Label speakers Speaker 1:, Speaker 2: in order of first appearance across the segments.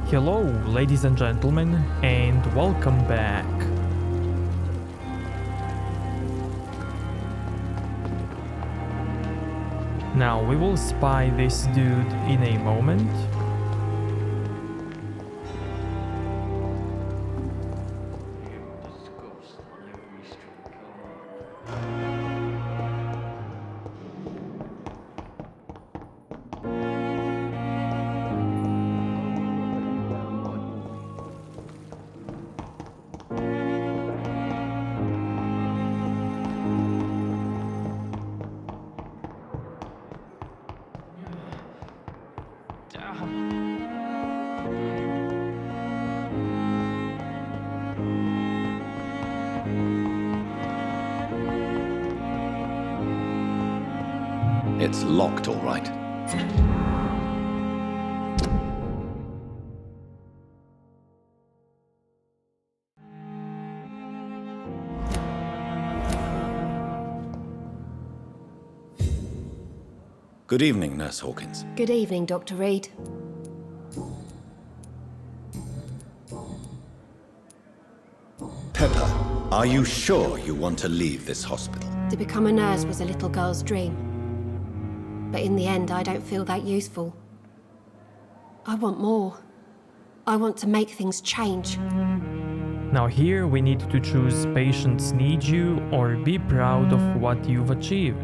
Speaker 1: Hello, ladies and gentlemen, and welcome back. Now we will spy this dude in a moment.
Speaker 2: It's locked, all right. Good evening, Nurse Hawkins.
Speaker 3: Good evening, Dr. Reed.
Speaker 2: Pepper, are you sure you want to leave this hospital?
Speaker 3: To become a nurse was a little girl's dream. But in the end, I don't feel that useful. I want more. I want to make things change.
Speaker 1: Now here we need to choose patients need you or be proud of what you've achieved.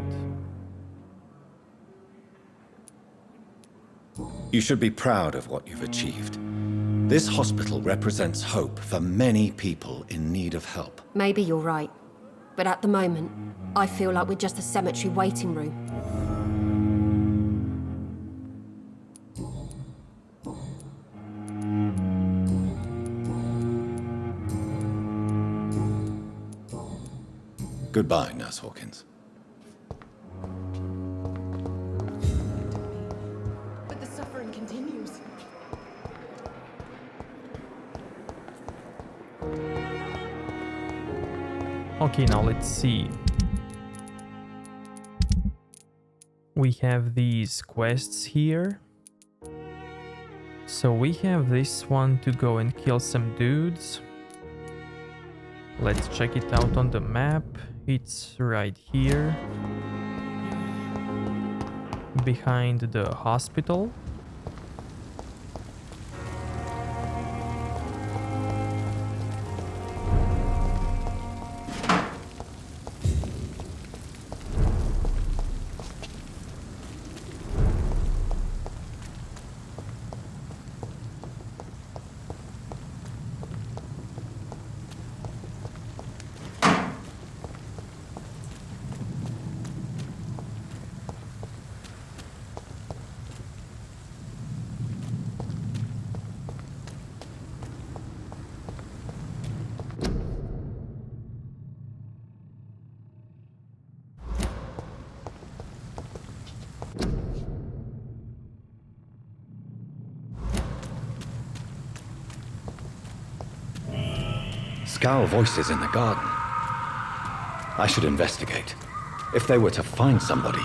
Speaker 2: You should be proud of what you've achieved. This hospital represents hope for many people in need of help.
Speaker 3: Maybe you're right. But at the moment, I feel like we're just a cemetery waiting room.
Speaker 2: Goodbye, Nurse Hawkins.
Speaker 4: But the suffering continues.
Speaker 1: Okay, now let's see. We have these quests here. So we have this one to go and kill some dudes. Let's check it out on the map. It's right here. Behind the hospital.
Speaker 2: Scowl voices in the garden. I should investigate. If they were to find somebody.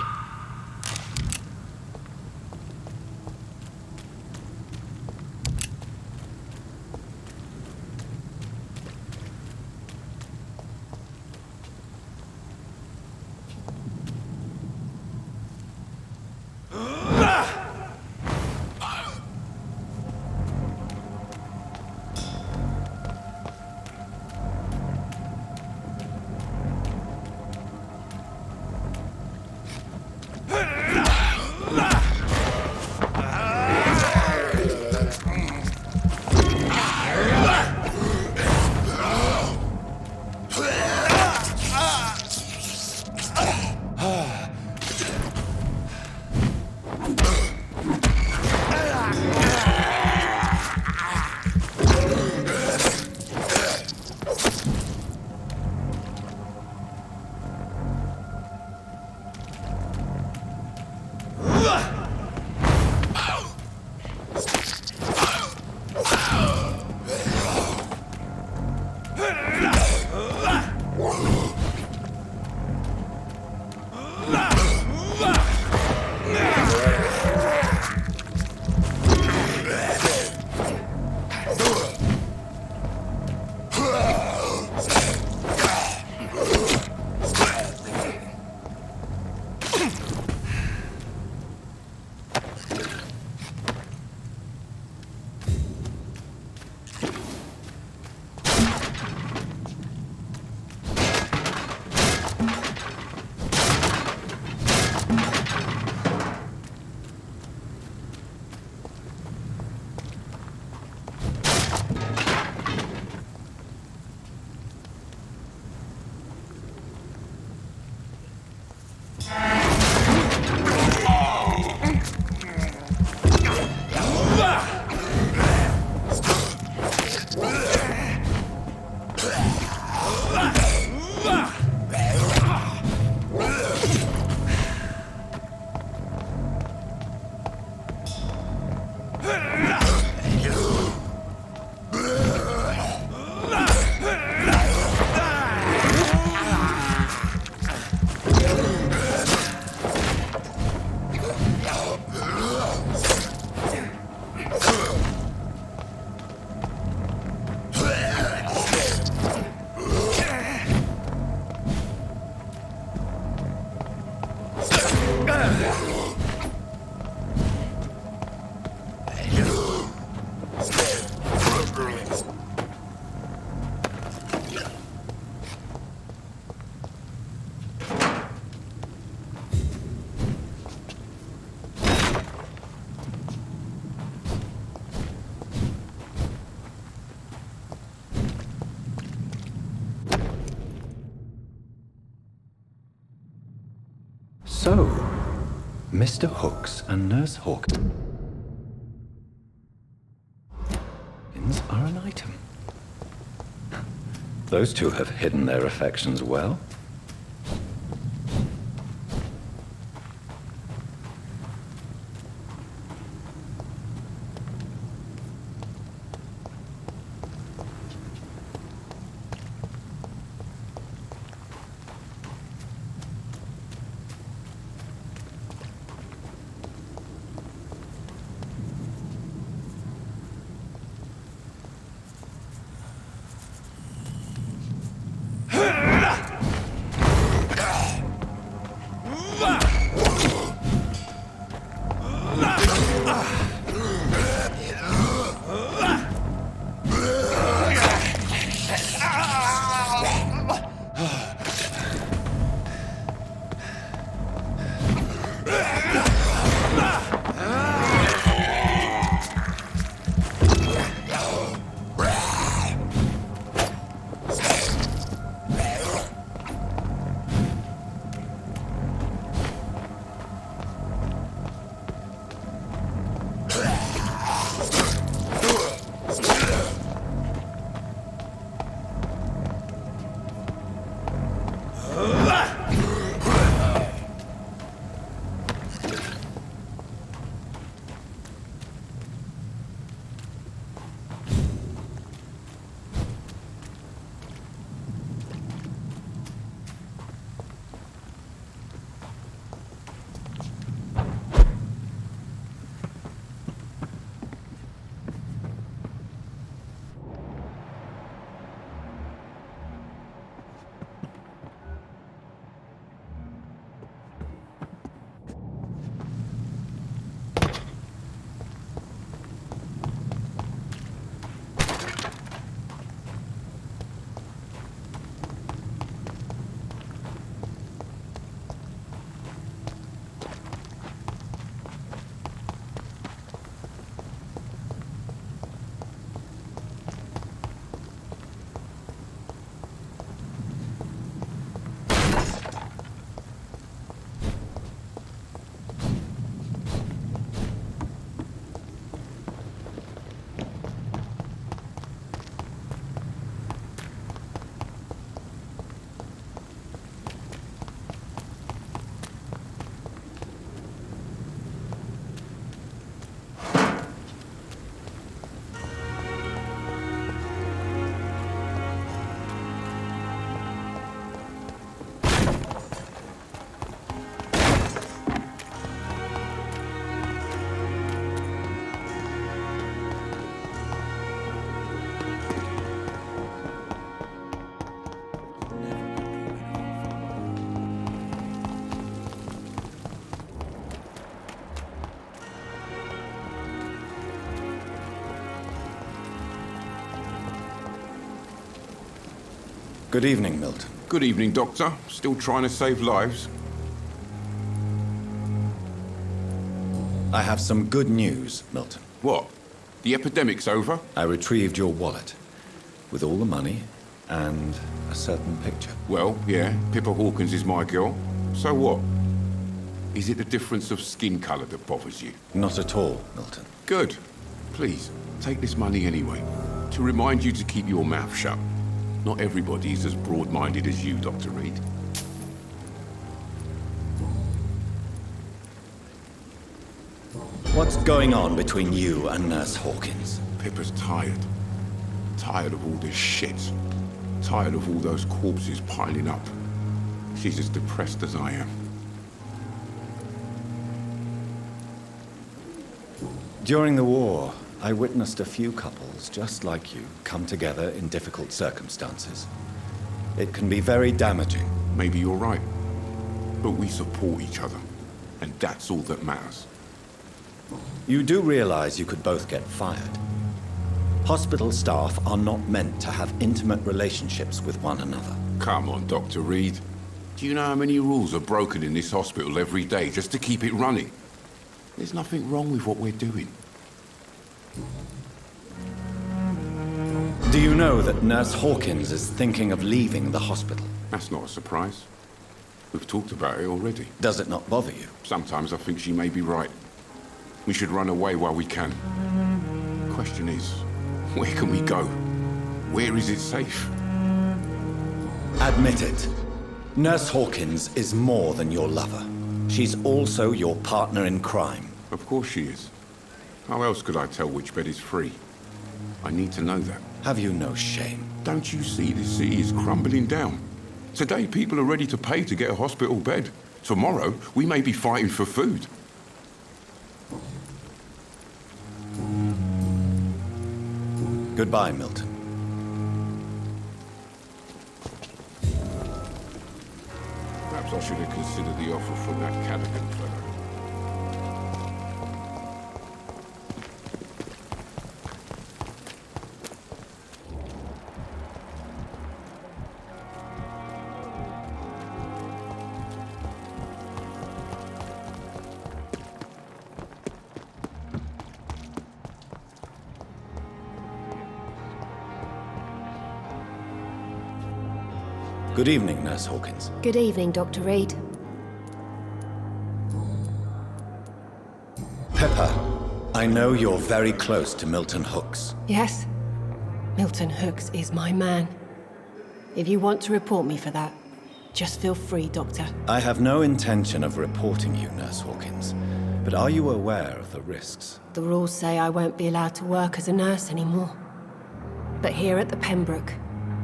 Speaker 2: So, Mr. Hooks and Nurse Hawkins are an item. Those two have hidden their affections well. Good evening, Milton.
Speaker 5: Good evening, Doctor. Still trying to save lives?
Speaker 2: I have some good news, Milton.
Speaker 5: What? The epidemic's over?
Speaker 2: I retrieved your wallet, with all the money and a certain picture.
Speaker 5: Well, yeah, Pippa Hawkins is my girl. So what? Is it the difference of skin colour that bothers you?
Speaker 2: Not at all, Milton.
Speaker 5: Good. Please, take this money anyway. To remind you to keep your mouth shut. Not everybody is as broad-minded as you, Dr. Reed.
Speaker 2: What's going on between you and Nurse Hawkins?
Speaker 5: Pippa's tired. Tired of all this shit. Tired of all those corpses piling up. She's as depressed as I am.
Speaker 2: During the war, I witnessed a few couples just like you come together in difficult circumstances. It can be very damaging.
Speaker 5: Maybe you're right. But we support each other. And that's all that matters.
Speaker 2: You do realize you could both get fired. Hospital staff are not meant to have intimate relationships with one another.
Speaker 5: Come on, Dr. Reed. Do you know how many rules are broken in this hospital every day just to keep it running? There's nothing wrong with what we're doing.
Speaker 2: Do you know that Nurse Hawkins is thinking of leaving the hospital?
Speaker 5: That's not a surprise. We've talked about it already.
Speaker 2: Does it not bother you?
Speaker 5: Sometimes I think she may be right. We should run away while we can. Question is, where can we go? Where is it safe?
Speaker 2: Admit it. Nurse Hawkins is more than your lover. She's also your partner in crime.
Speaker 5: Of course she is. How else could I tell which bed is free? I need to know that.
Speaker 2: Have you no shame?
Speaker 5: Don't you see this city is crumbling down? Today people are ready to pay to get a hospital bed. Tomorrow we may be fighting for food.
Speaker 2: Goodbye, Milton.
Speaker 5: Perhaps I should have considered the offer from that Callaghan fellow.
Speaker 2: Good evening, Nurse Hawkins.
Speaker 3: Good evening, Dr. Reed.
Speaker 2: Pippa, I know you're very close to Milton Hooks.
Speaker 3: Yes? Milton Hooks is my man. If you want to report me for that, just feel free, Doctor.
Speaker 2: I have no intention of reporting you, Nurse Hawkins, but are you aware of the risks?
Speaker 3: The rules say I won't be allowed to work as a nurse anymore. But here at the Pembroke,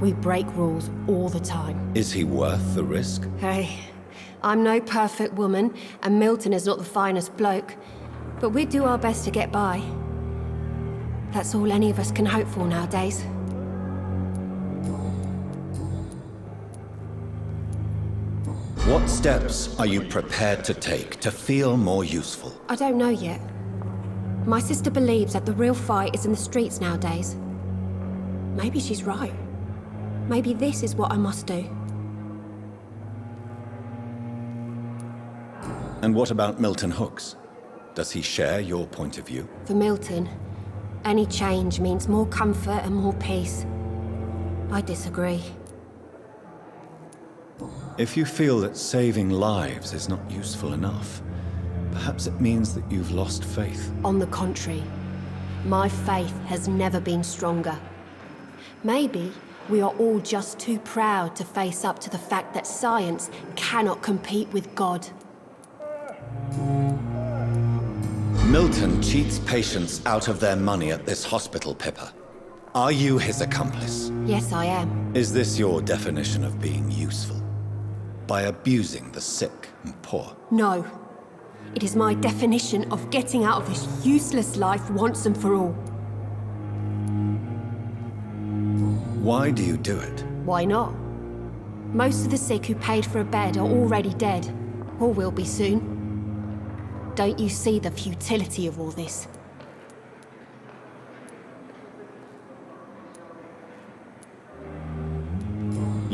Speaker 3: we break rules all the time.
Speaker 2: Is he worth the risk?
Speaker 3: Hey, I'm no perfect woman, and Milton is not the finest bloke, but we do our best to get by. That's all any of us can hope for nowadays.
Speaker 2: What steps are you prepared to take to feel more useful?
Speaker 3: I don't know yet. My sister believes that the real fight is in the streets nowadays. Maybe she's right. Maybe this is what I must do.
Speaker 2: And what about Milton Hooks? Does he share your point of view?
Speaker 3: For Milton, any change means more comfort and more peace. I disagree.
Speaker 2: If you feel that saving lives is not useful enough, perhaps it means that you've lost faith.
Speaker 3: On the contrary, my faith has never been stronger. Maybe we are all just too proud to face up to the fact that science cannot compete with God.
Speaker 2: Milton cheats patients out of their money at this hospital, Pippa. Are you his accomplice?
Speaker 3: Yes, I am.
Speaker 2: Is this your definition of being useful? By abusing the sick and poor?
Speaker 3: No. It is my definition of getting out of this useless life once and for all.
Speaker 2: Why do you do it?
Speaker 3: Why not? Most of the sick who paid for a bed are already dead, or will be soon. Don't you see the futility of all this?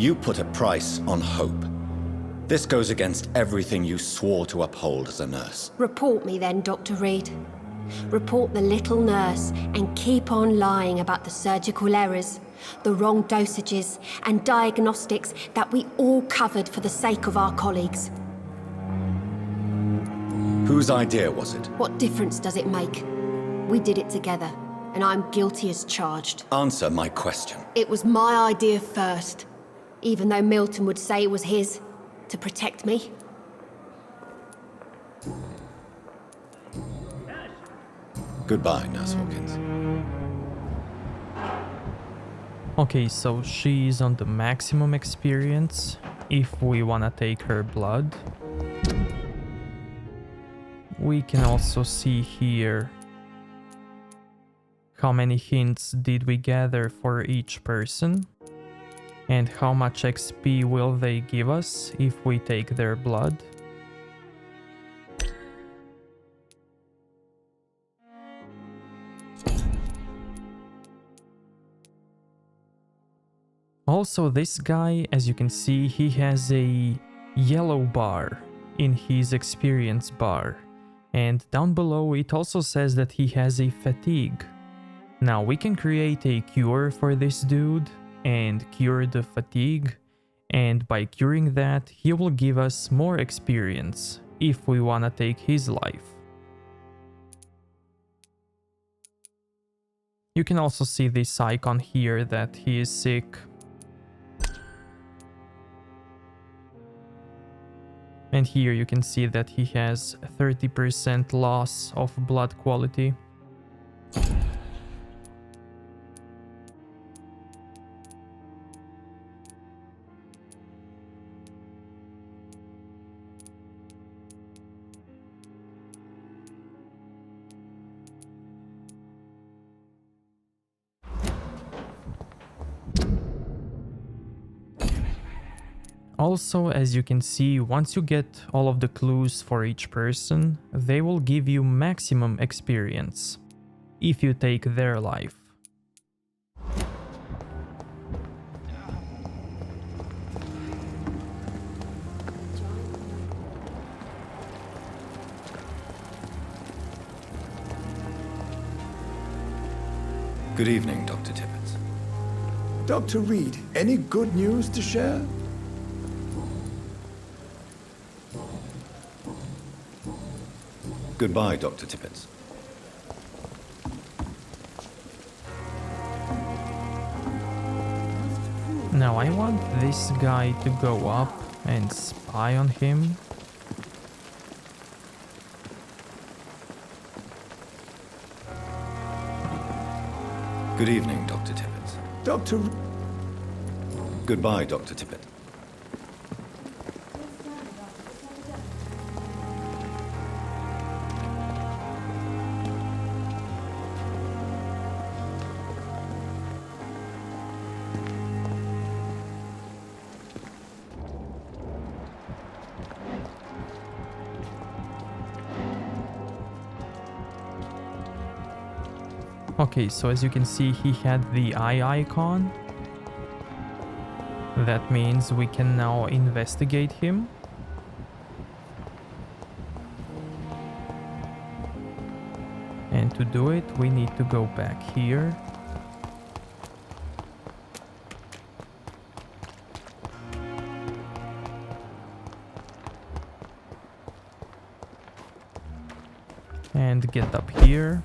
Speaker 2: You put a price on hope. This goes against everything you swore to uphold as a nurse.
Speaker 3: Report me then, Dr. Reed. Report the little nurse and keep on lying about the surgical errors, the wrong dosages and diagnostics that we all covered for the sake of our colleagues.
Speaker 2: Whose idea was it?
Speaker 3: What difference does it make? We did it together, and I'm guilty as charged.
Speaker 2: Answer my question.
Speaker 3: It was my idea first, even though Milton would say it was his, to protect me.
Speaker 2: Goodbye, Nurse Hawkins.
Speaker 1: Okay, so she's on the maximum experience if we wanna take her blood. We can also see here how many hints did we gather for each person and how much XP will they give us if we take their blood. Also, this guy, as you can see, he has a yellow bar in his experience bar. And down below it also says that he has a fatigue. Now we can create a cure for this dude and cure the fatigue. And by curing that, he will give us more experience if we wanna take his life. You can also see this icon here that he is sick. And here you can see that he has 30% loss of blood quality. Also, as you can see, once you get all of the clues for each person, they will give you maximum experience if you take their life.
Speaker 2: Good evening, Dr. Tibbets.
Speaker 6: Dr. Reed, any good news to share?
Speaker 2: Goodbye, Dr. Tibbets.
Speaker 1: Now I want this guy to go up and spy on him.
Speaker 2: Good evening, Dr. Tibbets.
Speaker 6: Dr.
Speaker 2: Goodbye, Dr. Tibbet.
Speaker 1: Okay, so as you can see, he had the eye icon. That means we can now investigate him. And to do it, we need to go back here. And get up here.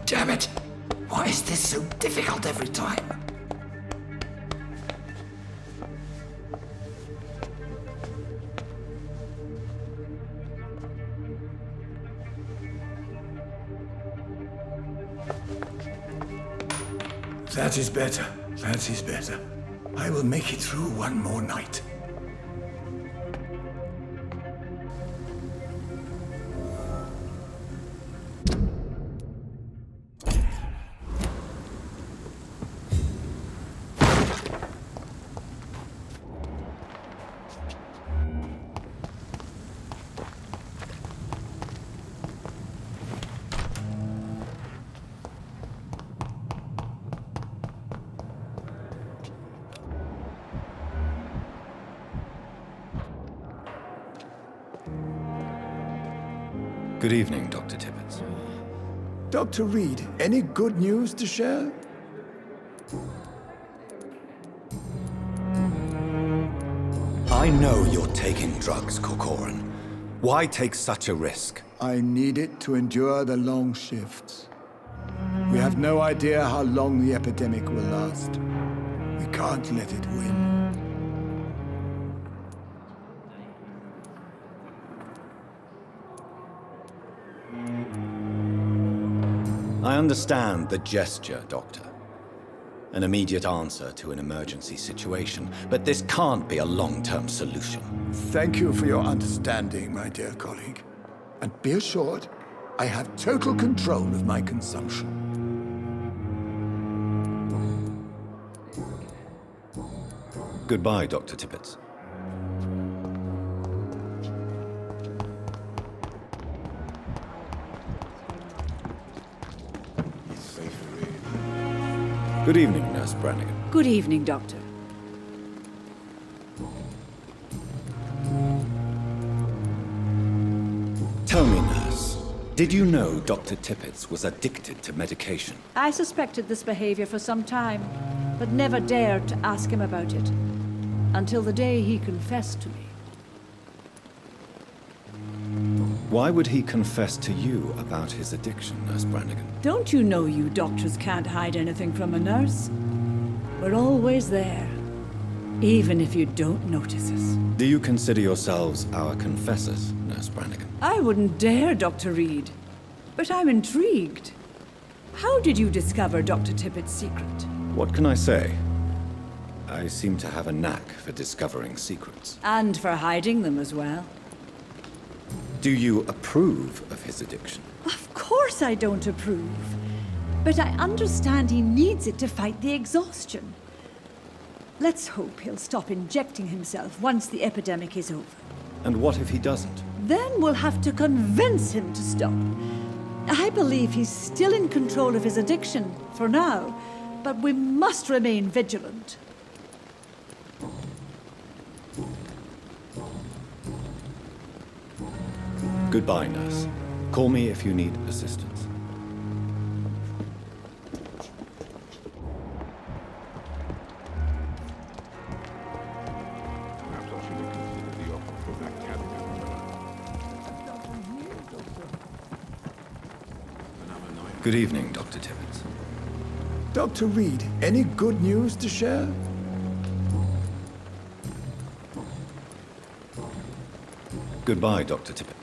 Speaker 7: Damn it! Why is this so difficult every time?
Speaker 6: That is better. That is better. I will make it through one more night.
Speaker 2: Good evening, Dr. Tibbets.
Speaker 6: Dr. Reed, any good news to share?
Speaker 2: I know you're taking drugs, Corcoran. Why take such a risk?
Speaker 6: I need it to endure the long shifts. We have no idea how long the epidemic will last. We can't let it win.
Speaker 2: I understand the gesture, Doctor. An immediate answer to an emergency situation, but this can't be a long-term solution.
Speaker 6: Thank you for your understanding, my dear colleague. And be assured, I have total control of my consumption.
Speaker 2: Goodbye, Dr. Tibbets. Good evening, Nurse Brannigan.
Speaker 8: Good evening, Doctor.
Speaker 2: Tell me, Nurse, did you know Dr. Tibbets was addicted to medication?
Speaker 8: I suspected this behavior for some time, but never dared to ask him about it. Until the day he confessed to me.
Speaker 2: Why would he confess to you about his addiction, Nurse Brannigan?
Speaker 8: Don't you know you doctors can't hide anything from a nurse? We're always there, even if you don't notice us.
Speaker 2: Do you consider yourselves our confessors, Nurse Brannigan?
Speaker 8: I wouldn't dare, Dr. Reed. But I'm intrigued. How did you discover Dr. Tibbets' secret?
Speaker 2: What can I say? I seem to have a knack for discovering secrets.
Speaker 8: And for hiding them as well.
Speaker 2: Do you approve of his addiction?
Speaker 8: Of course I don't approve. But I understand he needs it to fight the exhaustion. Let's hope he'll stop injecting himself once the epidemic is over.
Speaker 2: And what if he doesn't?
Speaker 8: Then we'll have to convince him to stop. I believe he's still in control of his addiction, for now, but we must remain vigilant.
Speaker 2: Goodbye, Nurse. Call me if you need assistance.
Speaker 5: Perhaps I should have considered the offer from that cabin. Another night.
Speaker 2: Good evening, Dr. Tibbets.
Speaker 6: Dr. Reed, any good news to share?
Speaker 2: Goodbye, Dr. Tibbets.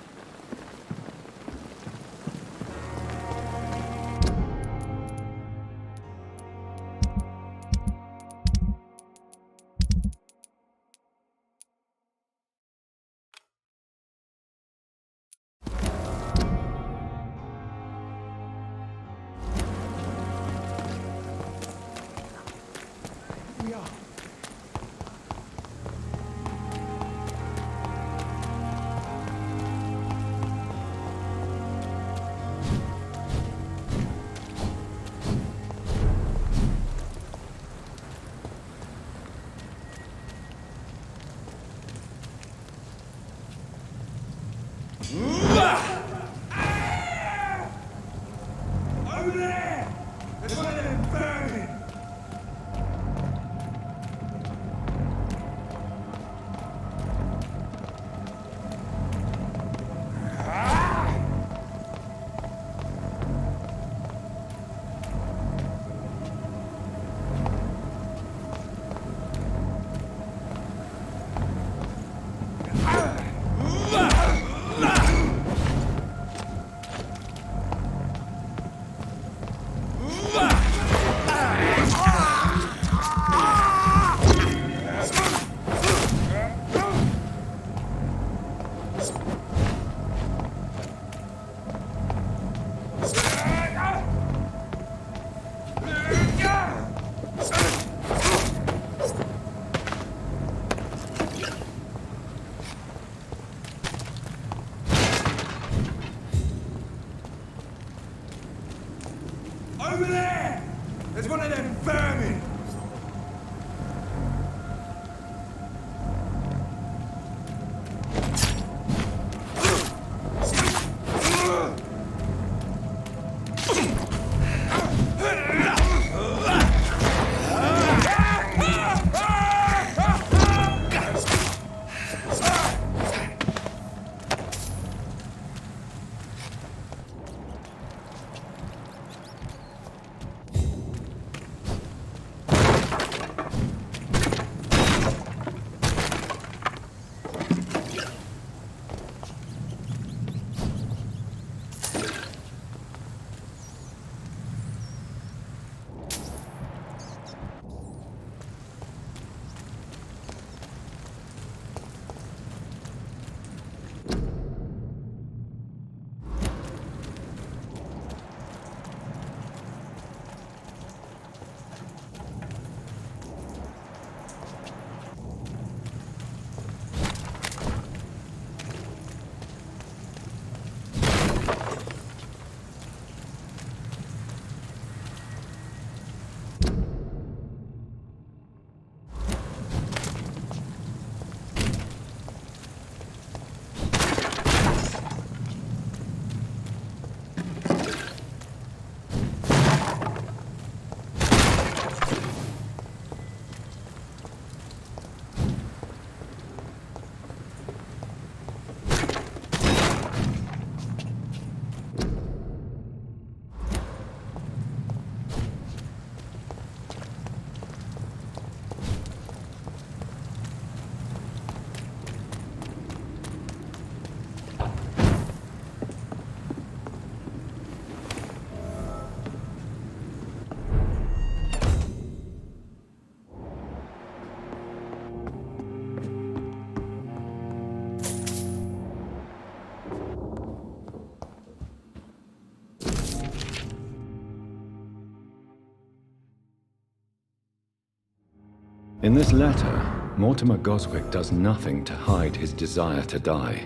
Speaker 2: In this letter, Mortimer Goswick does nothing to hide his desire to die.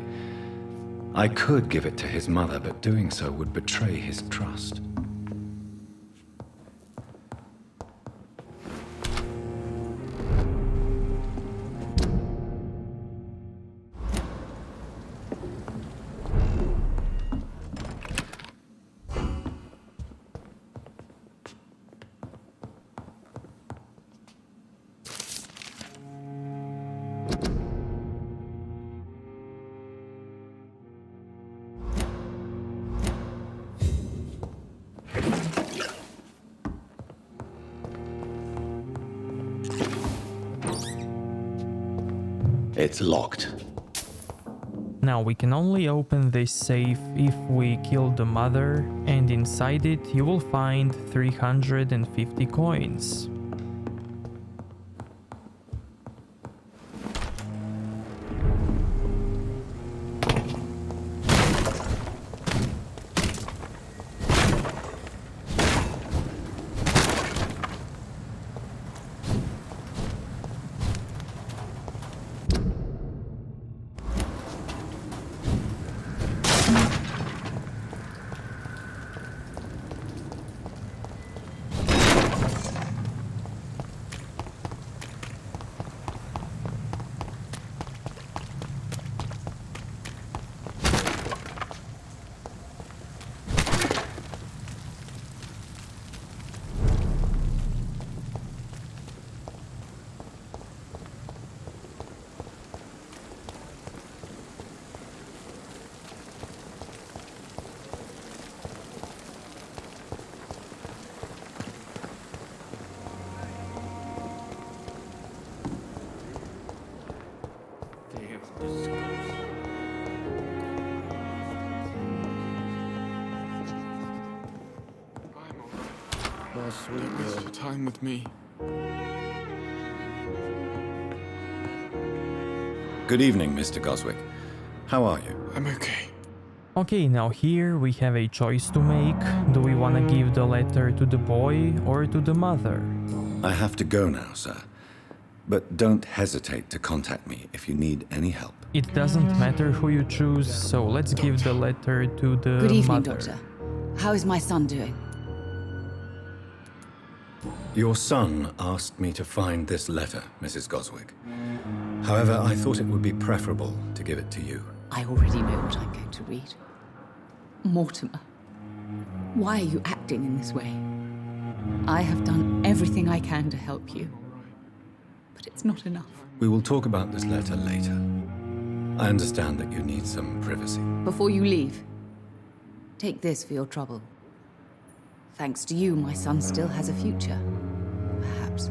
Speaker 2: I could give it to his mother, but doing so would betray his trust. It's locked.
Speaker 1: Now we can only open this safe if we kill the mother, and inside it you will find 350 coins.
Speaker 5: Don't waste your time with me.
Speaker 2: Good evening, Mr. Goswick. How are you?
Speaker 5: I'm okay.
Speaker 1: Okay, now here we have a choice to make. Do we want to give the letter to the boy or to the mother?
Speaker 2: I have to go now, sir. But don't hesitate to contact me if you need any help.
Speaker 1: It doesn't matter who you choose, so let's give the letter to the
Speaker 9: Good evening,
Speaker 1: mother.
Speaker 9: Doctor. How is my son doing?
Speaker 2: Your son asked me to find this letter, Mrs. Goswick. However, I thought it would be preferable to give it to you.
Speaker 9: I already know what I'm going to read. Mortimer, why are you acting in this way? I have done everything I can to help you, but it's not enough.
Speaker 2: We will talk about this letter later. I understand that you need some privacy.
Speaker 9: Before you leave, take this for your trouble. Thanks to you, my son still has a future. Perhaps.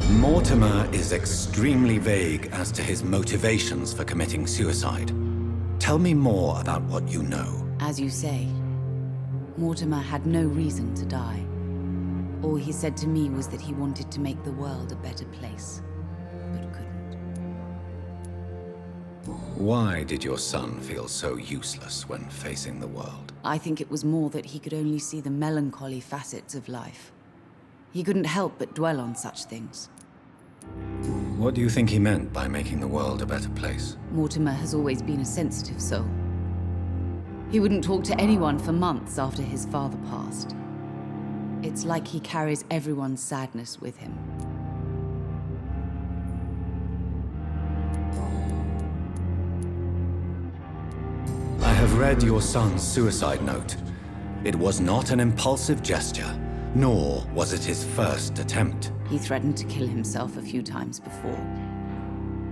Speaker 2: Mortimer is extremely vague as to his motivations for committing suicide. Tell me more about what you know.
Speaker 9: As you say, Mortimer had no reason to die. All he said to me was that he wanted to make the world a better place, but couldn't.
Speaker 2: Why did your son feel so useless when facing the world?
Speaker 9: I think it was more that he could only see the melancholy facets of life. He couldn't help but dwell on such things.
Speaker 2: What do you think he meant by making the world a better place?
Speaker 9: Mortimer has always been a sensitive soul. He wouldn't talk to anyone for months after his father passed. It's like he carries everyone's sadness with him.
Speaker 2: I have read your son's suicide note. It was not an impulsive gesture, nor was it his first attempt.
Speaker 9: He threatened to kill himself a few times before.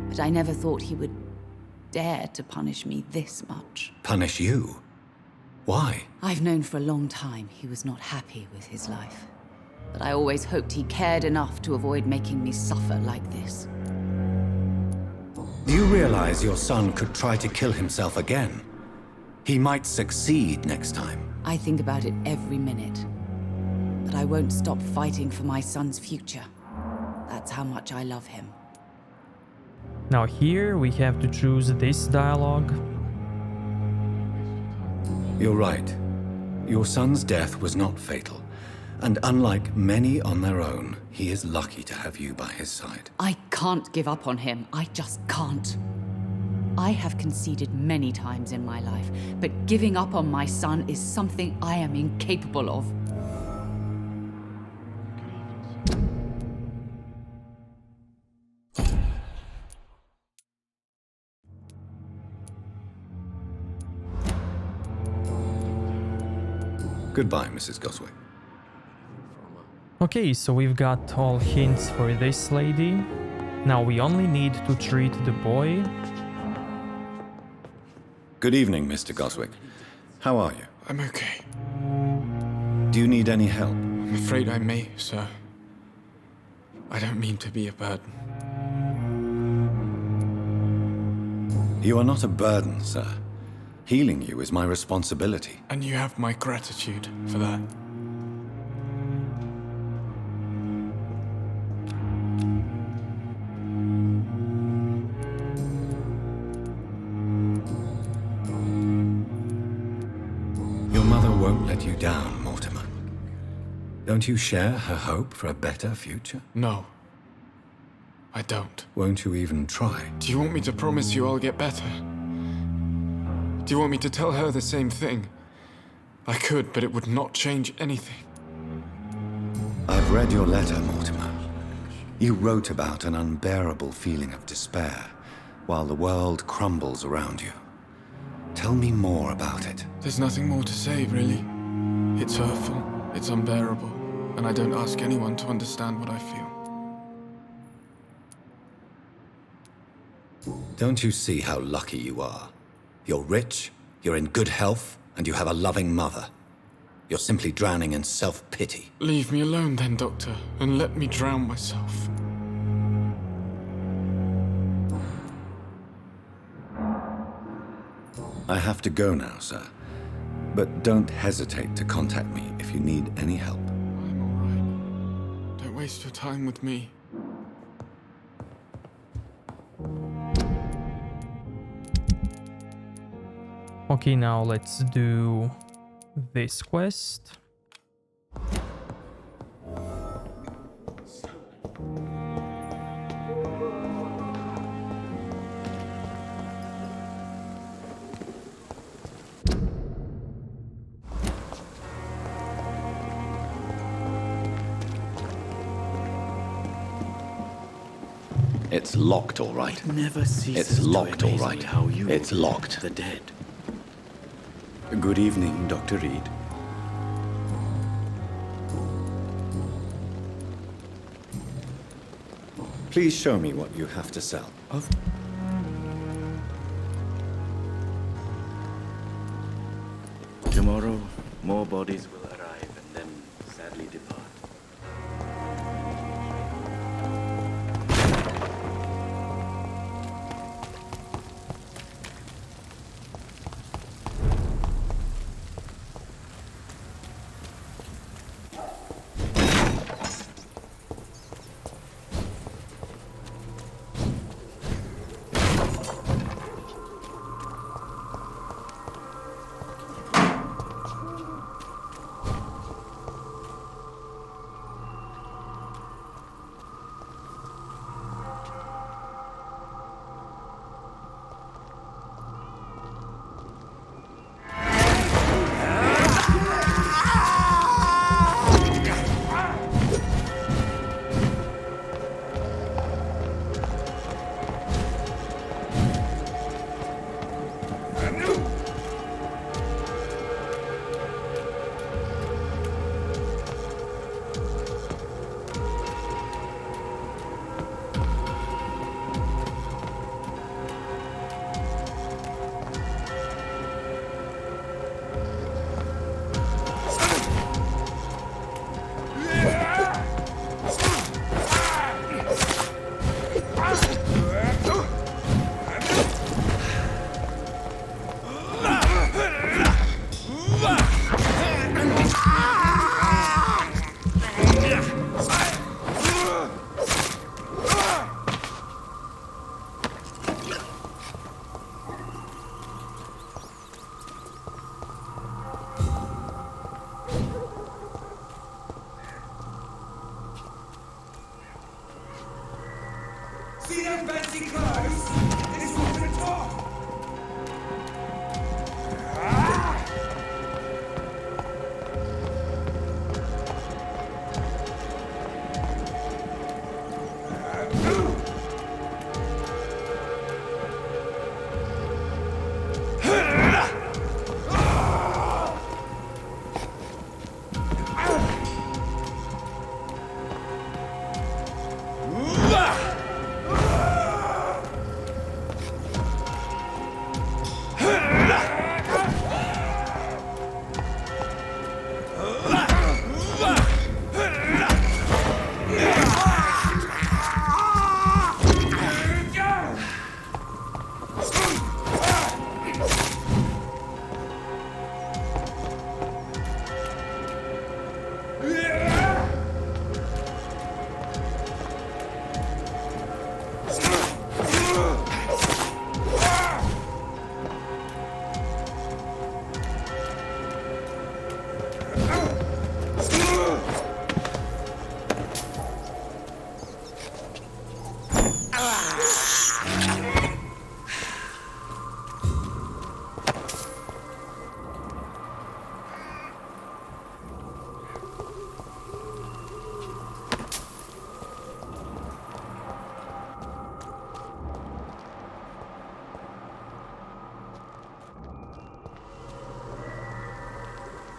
Speaker 9: But I never thought he would dare to punish me this much.
Speaker 2: Punish you? Why?
Speaker 9: I've known for a long time he was not happy with his life. But I always hoped he cared enough to avoid making me suffer like this.
Speaker 2: Do you realize your son could try to kill himself again? He might succeed next time.
Speaker 9: I think about it every minute. But I won't stop fighting for my son's future. That's how much I love him.
Speaker 1: Now here we have to choose this dialogue.
Speaker 2: You're right. Your son's death was not fatal. And unlike many on their own, he is lucky to have you by his side.
Speaker 9: I can't give up on him. I just can't. I have conceded many times in my life, but giving up on my son is something I am incapable of.
Speaker 2: Goodbye, Mrs. Goswick.
Speaker 1: Okay, so we've got all hints for this lady. Now we only need to treat the boy.
Speaker 2: Good evening, Mr. Goswick. How are you?
Speaker 10: I'm okay.
Speaker 2: Do you need any help?
Speaker 10: I'm afraid I may, sir. I don't mean to be a burden.
Speaker 2: You are not a burden, sir. Healing you is my responsibility.
Speaker 10: And you have my gratitude for that.
Speaker 2: Your mother won't let you down, Mortimer. Don't you share her hope for a better future?
Speaker 10: No. I don't.
Speaker 2: Won't you even try?
Speaker 10: Do you want me to promise you I'll get better? Do you want me to tell her the same thing? I could, but it would not change anything.
Speaker 2: I've read your letter, Mortimer. You wrote about an unbearable feeling of despair while the world crumbles around you. Tell me more about it.
Speaker 10: There's nothing more to say, really. It's hurtful, it's unbearable, and I don't ask anyone to understand what I feel.
Speaker 2: Don't you see how lucky you are? You're rich, you're in good health, and you have a loving mother. You're simply drowning in self-pity.
Speaker 10: Leave me alone then, Doctor, and let me drown myself.
Speaker 2: I have to go now, sir. But don't hesitate to contact me if you need any help.
Speaker 10: I'm all right. Don't waste your time with me.
Speaker 1: Okay, now let's do this quest.
Speaker 2: It's locked, all right.
Speaker 11: It never ceases
Speaker 2: It's locked,
Speaker 11: to
Speaker 2: all
Speaker 11: amaze
Speaker 2: right.
Speaker 11: me how you
Speaker 2: It's locked.
Speaker 11: the dead. Good evening, Dr. Reed.
Speaker 2: Please show me what you have to sell.
Speaker 11: Tomorrow, more bodies will arrive and then sadly depart.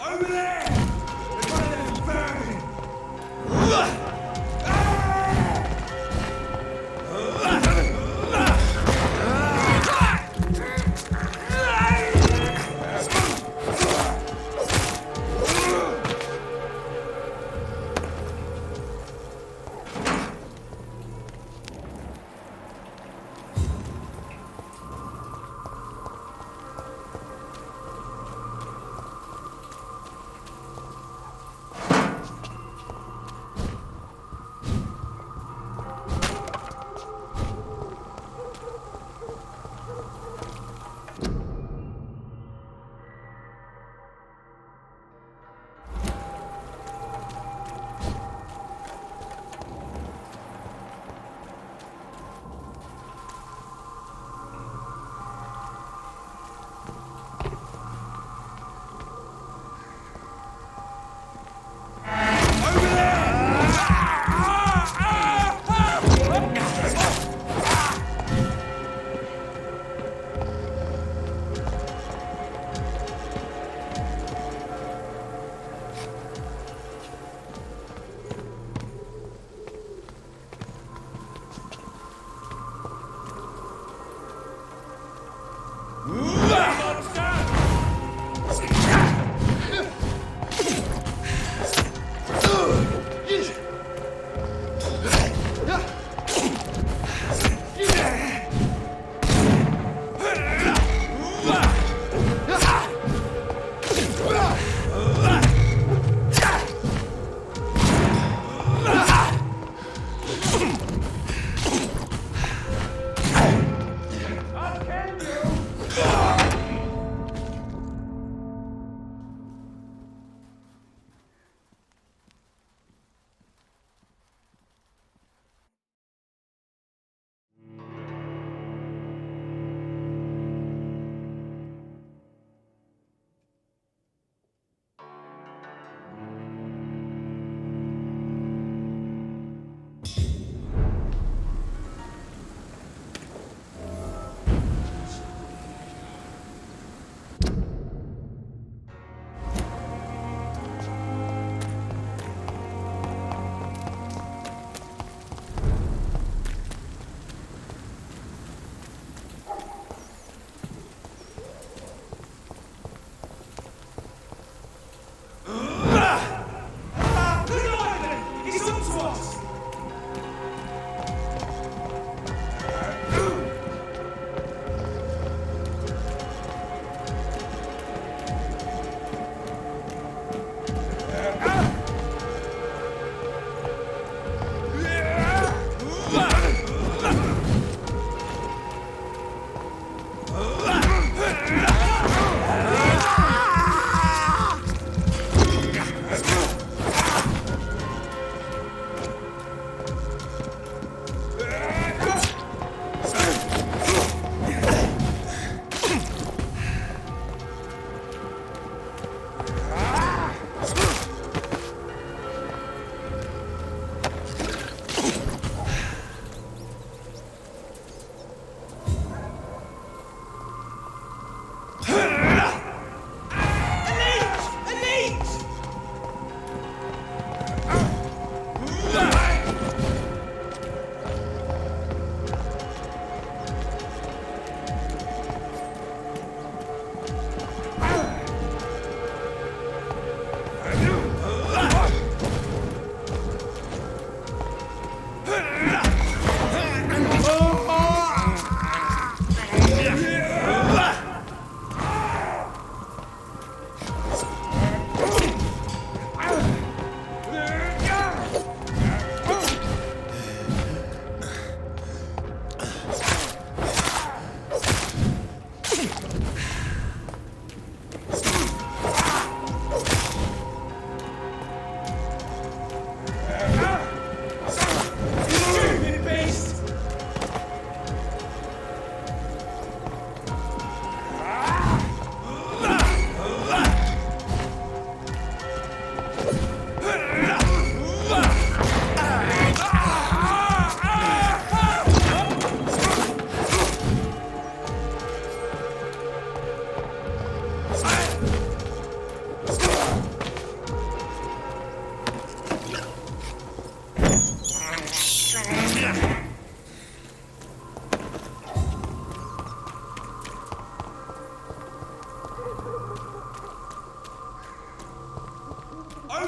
Speaker 12: Over there! There's one of them burning!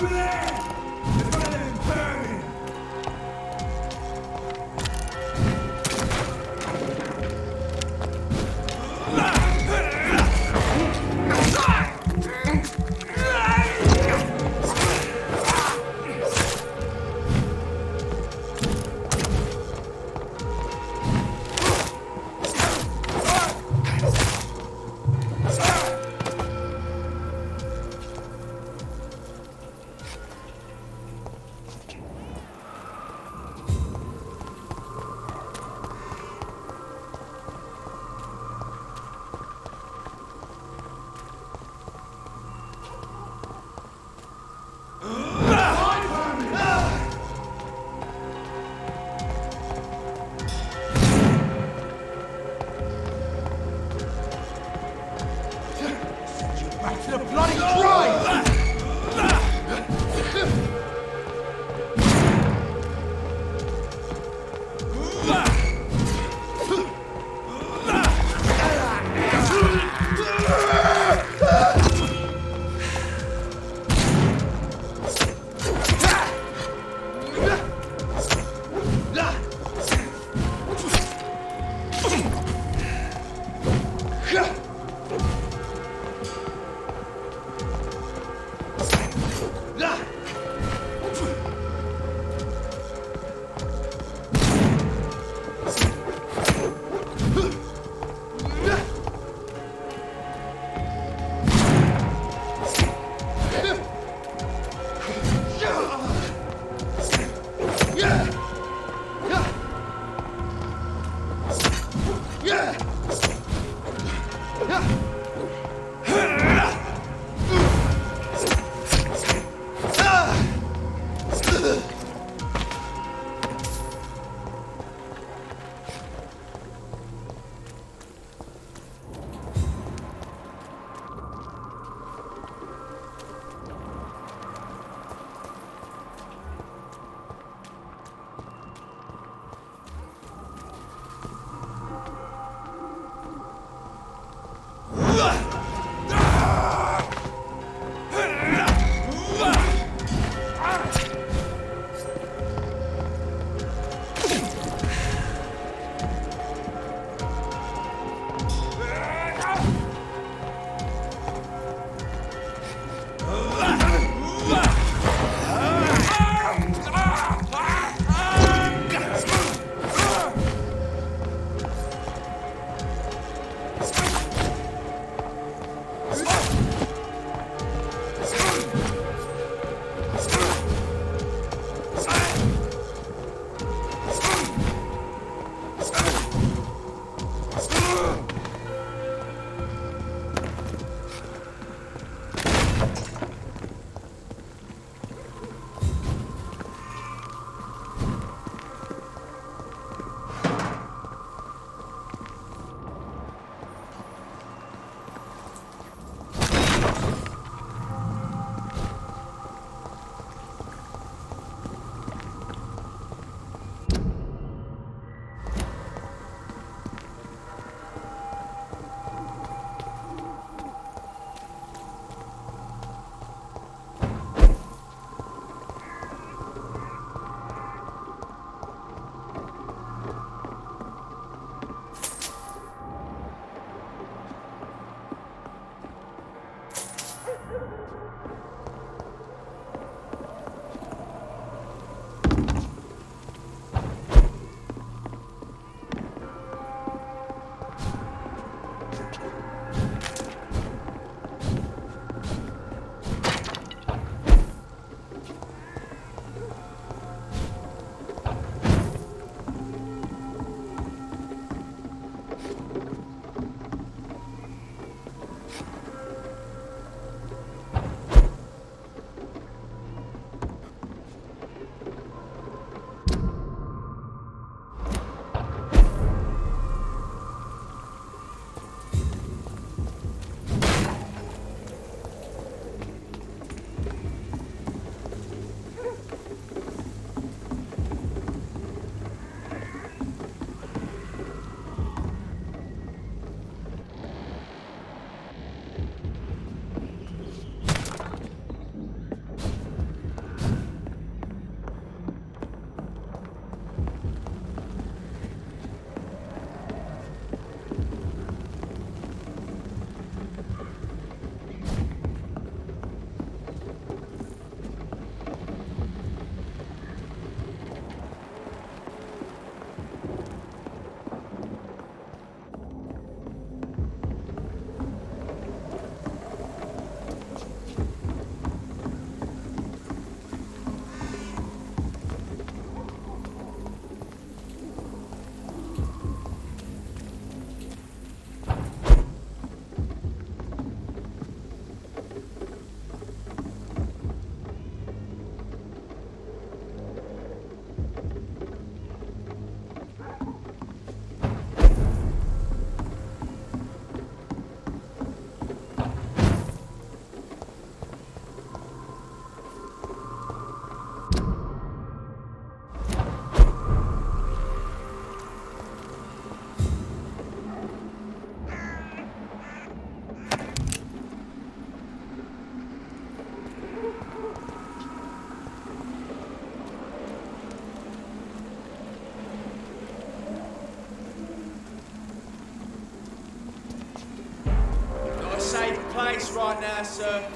Speaker 12: Over there! They're gonna let him burn me! there, sir.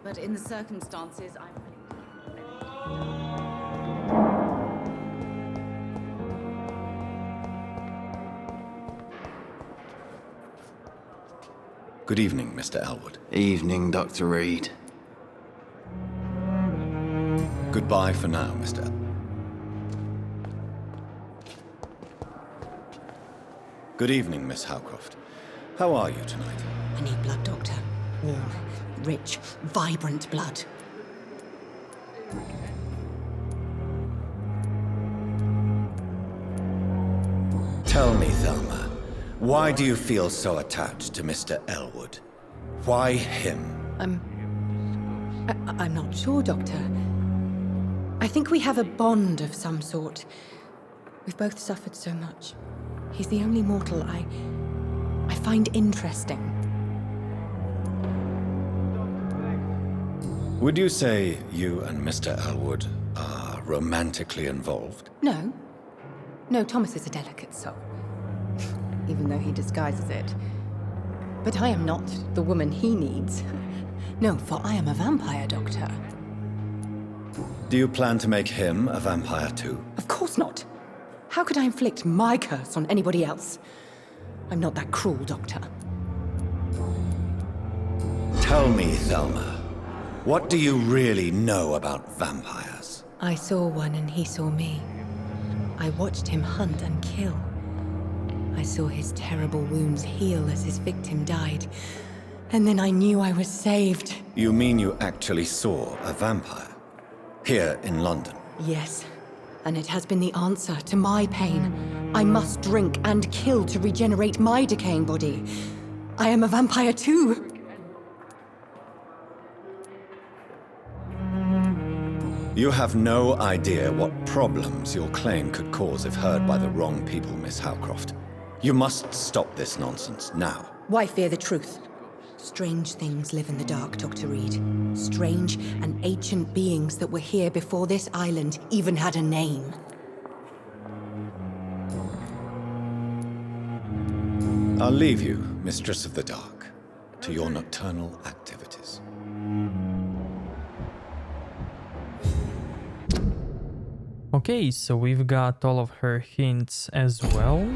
Speaker 9: But in the circumstances, I'm willing
Speaker 2: Good evening, Mr. Elwood.
Speaker 11: Evening, Dr. Reed.
Speaker 2: Goodbye for now, Mr. Good evening, Miss Howcroft. How are you tonight?
Speaker 13: I need blood, Doctor. Warm, rich, vibrant blood.
Speaker 2: Tell me, Thelma, why do you feel so attached to Mr. Elwood? Why him?
Speaker 13: I'm not sure, Doctor. I think we have a bond of some sort. We've both suffered so much. He's the only mortal I find interesting.
Speaker 2: Would you say you and Mr. Elwood are romantically involved?
Speaker 13: No. No, Thomas is a delicate soul. Even though he disguises it. But I am not the woman he needs. No, for I am a vampire, Doctor.
Speaker 2: Do you plan to make him a vampire too?
Speaker 13: Of course not. How could I inflict my curse on anybody else? I'm not that cruel, Doctor.
Speaker 2: Tell me, Thelma, what do you really know about vampires?
Speaker 13: I saw one and he saw me. I watched him hunt and kill. I saw his terrible wounds heal as his victim died. And then I knew I was saved.
Speaker 2: You mean you actually saw a vampire? Here in London?
Speaker 13: Yes. And it has been the answer to my pain. I must drink and kill to regenerate my decaying body. I am a vampire too.
Speaker 2: You have no idea what problems your claim could cause if heard by the wrong people, Miss Howcroft. You must stop this nonsense now.
Speaker 13: Why fear the truth? Strange things live in the dark, Dr. Reed. Strange and ancient beings that were here before this island even had a name.
Speaker 2: I'll leave you, Mistress of the Dark, to your nocturnal activities.
Speaker 1: Okay, so we've got all of her hints as well.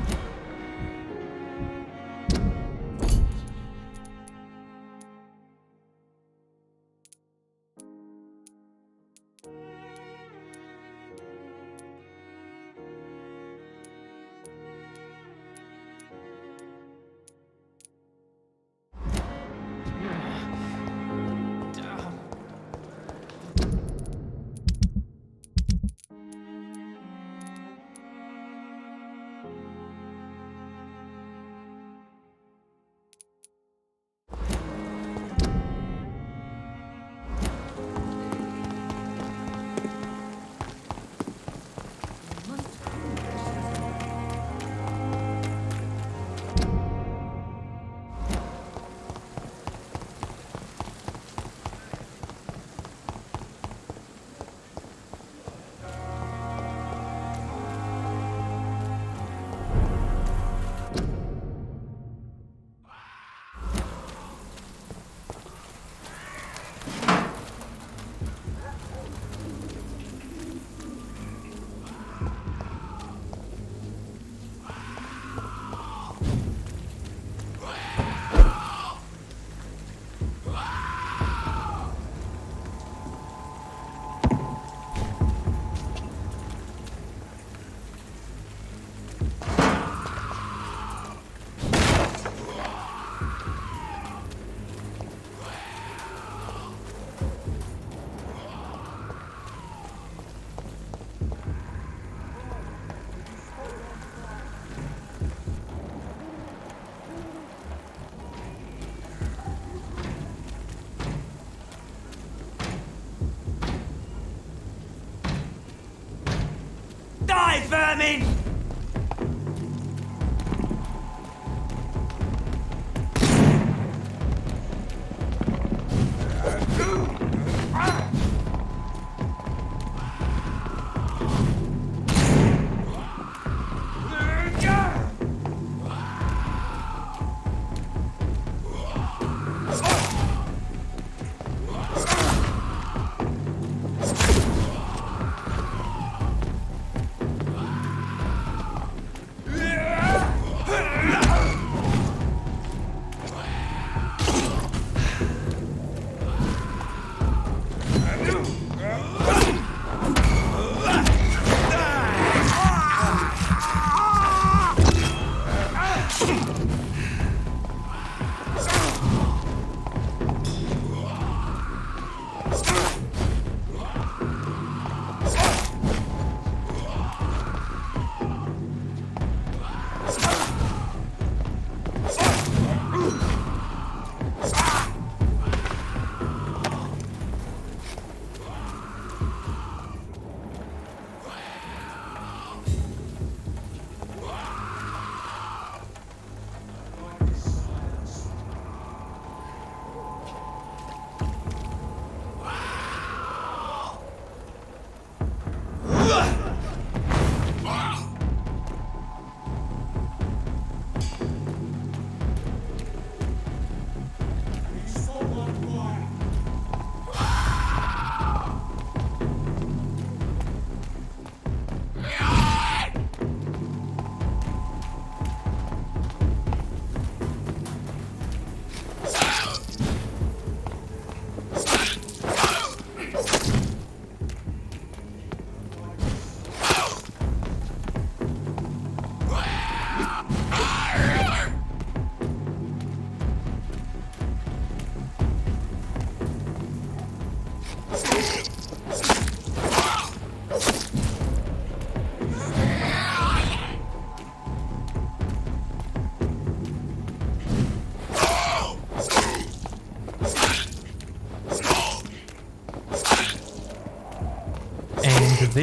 Speaker 12: Die, vermin!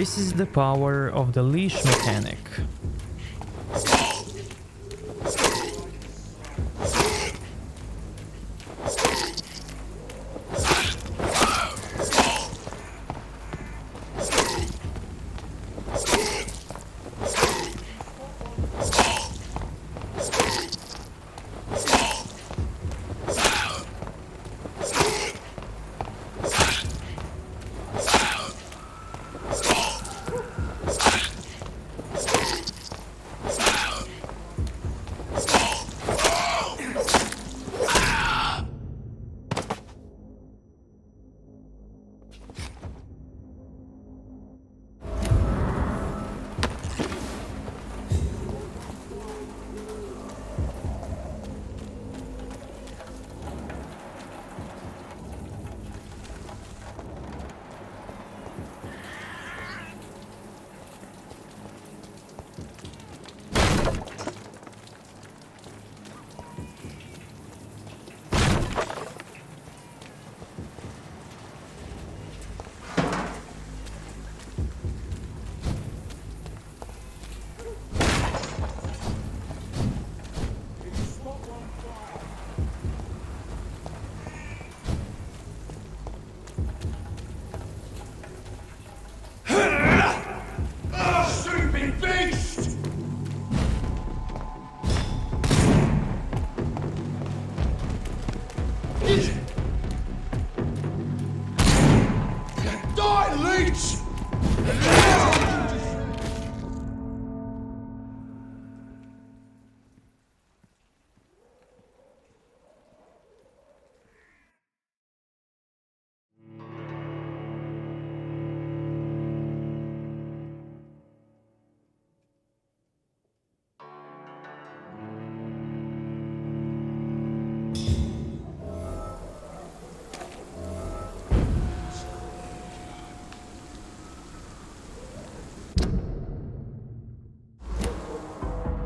Speaker 1: This is the power of the leash mechanic.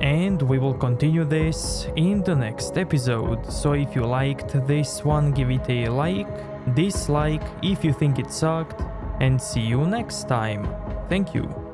Speaker 1: And we will continue this in the next episode, so if you liked this one, give it a like, dislike if you think it sucked, and see you next time. Thank you.